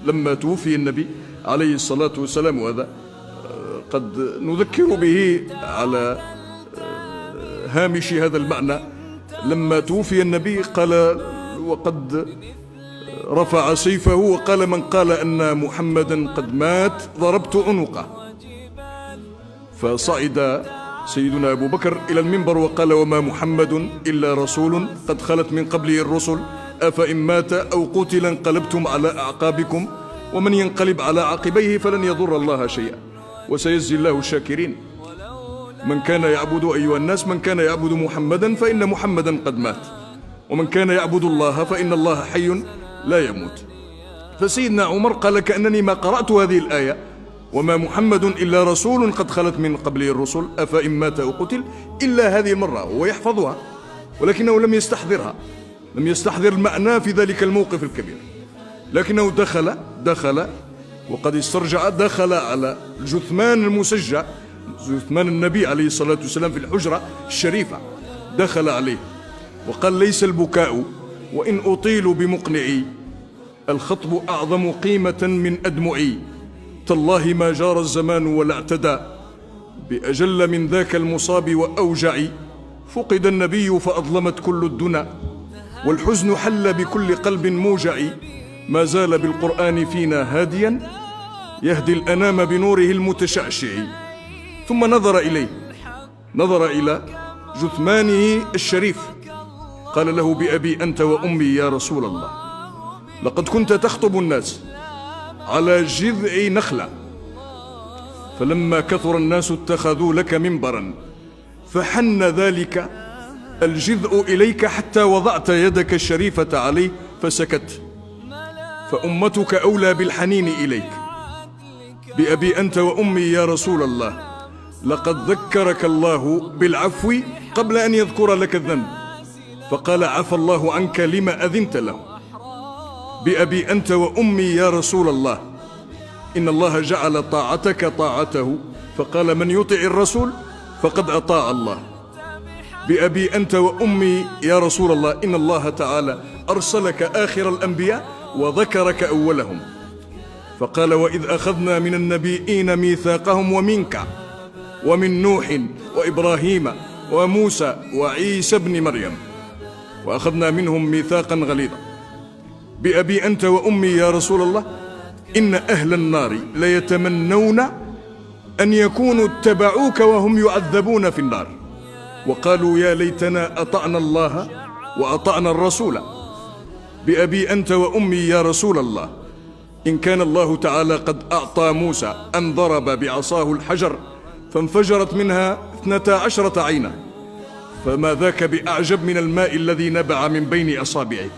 لما توفي النبي عليه الصلاة والسلام، وهذا قد نذكر به على هامش هذا المعنى، لما توفي النبي قال وقد رفع سيفه وقال: من قال أن محمدا قد مات ضربت عنقه. فصعد سيدنا أبو بكر إلى المنبر وقال: وما محمد إلا رسول قد خلت من قبله الرسل أفإن مات أو قتل انقلبتم على أعقابكم ومن ينقلب على عقبيه فلن يضر الله شيئا وسيجزي الله الشاكرين. من كان يعبد أيها الناس من كان يعبد محمدا فإن محمدا قد مات، ومن كان يعبد الله فإن الله حي لا يموت. فسيدنا عمر قال: كأنني ما قرأت هذه الآية وما محمد إلا رسول قد خلت من قبله الرسل أفإن مات أو قتل إلا هذه المرة، وهو يحفظها ولكنه لم يستحضرها، لم يستحضر المعنى في ذلك الموقف الكبير، لكنه دخل وقد استرجع، دخل على الجثمان المسجع، جثمان النبي عليه الصلاة والسلام في الحجرة الشريفة، دخل عليه وقال: ليس البكاء وإن أطيل بمقنعي، الخطب أعظم قيمة من أدمعي، تالله ما جار الزمان ولا اعتدى بأجل من ذاك المصاب وأوجعي، فقد النبي فأظلمت كل الدنا، والحزن حل بكل قلب موجع، ما زال بالقرآن فينا هاديا يهدي الأنام بنوره المتشعشع. ثم نظر إلى جثمانه الشريف، قال له: بأبي أنت وأمي يا رسول الله، لقد كنت تخطب الناس على جذع نخلة، فلما كثر الناس اتخذوا لك منبرا، فحن ذلك الجذع إليك حتى وضعت يدك الشريفة عليه فسكت، فأمتك أولى بالحنين إليك. بأبي أنت وأمي يا رسول الله، لقد ذكرك الله بالعفو قبل أن يذكر لك الذنب، فقال: عفى الله عنك لما أذنت له. بأبي أنت وأمي يا رسول الله، إن الله جعل طاعتك طاعته، فقال: من يطع الرسول فقد أطاع الله. بأبي أنت وأمي يا رسول الله، إن الله تعالى أرسلك آخر الأنبياء وذكرك أولهم، فقال: وإذ أخذنا من النبيين ميثاقهم ومنك ومن نوح وإبراهيم وموسى وعيسى بن مريم وأخذنا منهم ميثاقا غليظا. بأبي أنت وأمي يا رسول الله، إن أهل النار ليتمنون أن يكونوا اتبعوك وهم يعذبون في النار، وقالوا: يا ليتنا أطعنا الله وأطعنا الرسول. بأبي أنت وأمي يا رسول الله، إن كان الله تعالى قد أعطى موسى أن ضرب بعصاه الحجر فانفجرت منها 12 عينا، فما ذاك بأعجب من الماء الذي نبع من بين أصابعك.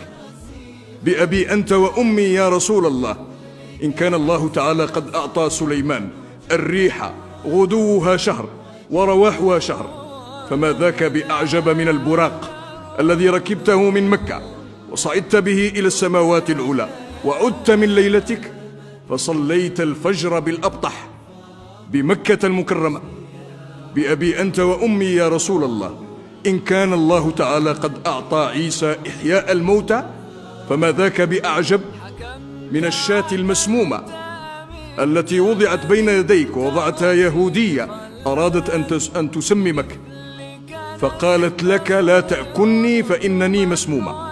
بأبي أنت وأمي يا رسول الله، إن كان الله تعالى قد أعطى سليمان الريح غدوها شهر ورواحها شهر، فما ذاك بأعجب من البراق الذي ركبته من مكة وصعدت به إلى السماوات العلى، وعدت من ليلتك فصليت الفجر بالأبطح بمكة المكرمة. بأبي أنت وأمي يا رسول الله، إن كان الله تعالى قد أعطى عيسى إحياء الموتى، فما ذاك بأعجب من الشاة المسمومة التي وضعت بين يديك، ووضعتها يهودية أرادت أن تسممك، فقالت لك: لا تأكلني فإنني مسمومة.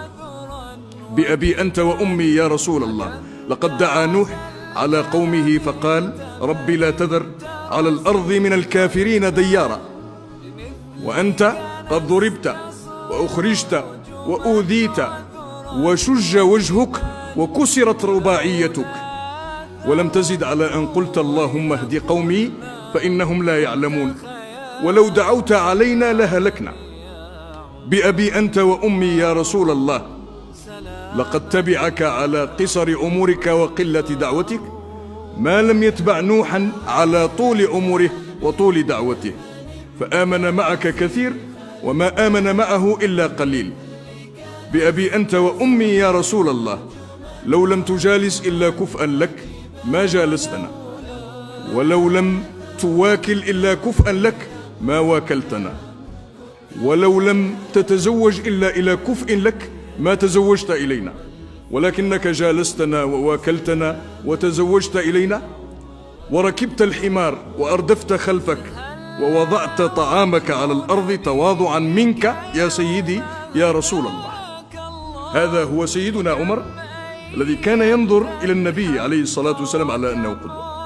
بأبي أنت وأمي يا رسول الله، لقد دعا نوح على قومه فقال: رب لا تذر على الأرض من الكافرين ديارا، وأنت قد ضربت وأخرجت وأوذيت وشج وجهك وكسرت رباعيتك، ولم تزد على أن قلت: اللهم اهد قومي فإنهم لا يعلمون، ولو دعوت علينا لهلكنا. بأبي أنت وأمي يا رسول الله، لقد تبعك على قصر عمرك وقلة دعوتك ما لم يتبع نوحا على طول عمره وطول دعوته، فآمن معك كثير وما آمن معه إلا قليل. بأبي أنت وأمي يا رسول الله، لو لم تجالس إلا كفءا لك ما جالستنا، ولو لم تواكل إلا كفءا لك ما واكلتنا، ولو لم تتزوج إلا إلى كفء لك ما تزوجت إلينا، ولكنك جالستنا وواكلتنا وتزوجت إلينا، وركبت الحمار وأردفت خلفك ووضعت طعامك على الأرض تواضعا منك يا سيدي يا رسول الله. هذا هو سيدنا عمر الذي كان ينظر إلى النبي عليه الصلاة والسلام على أنه قدوة.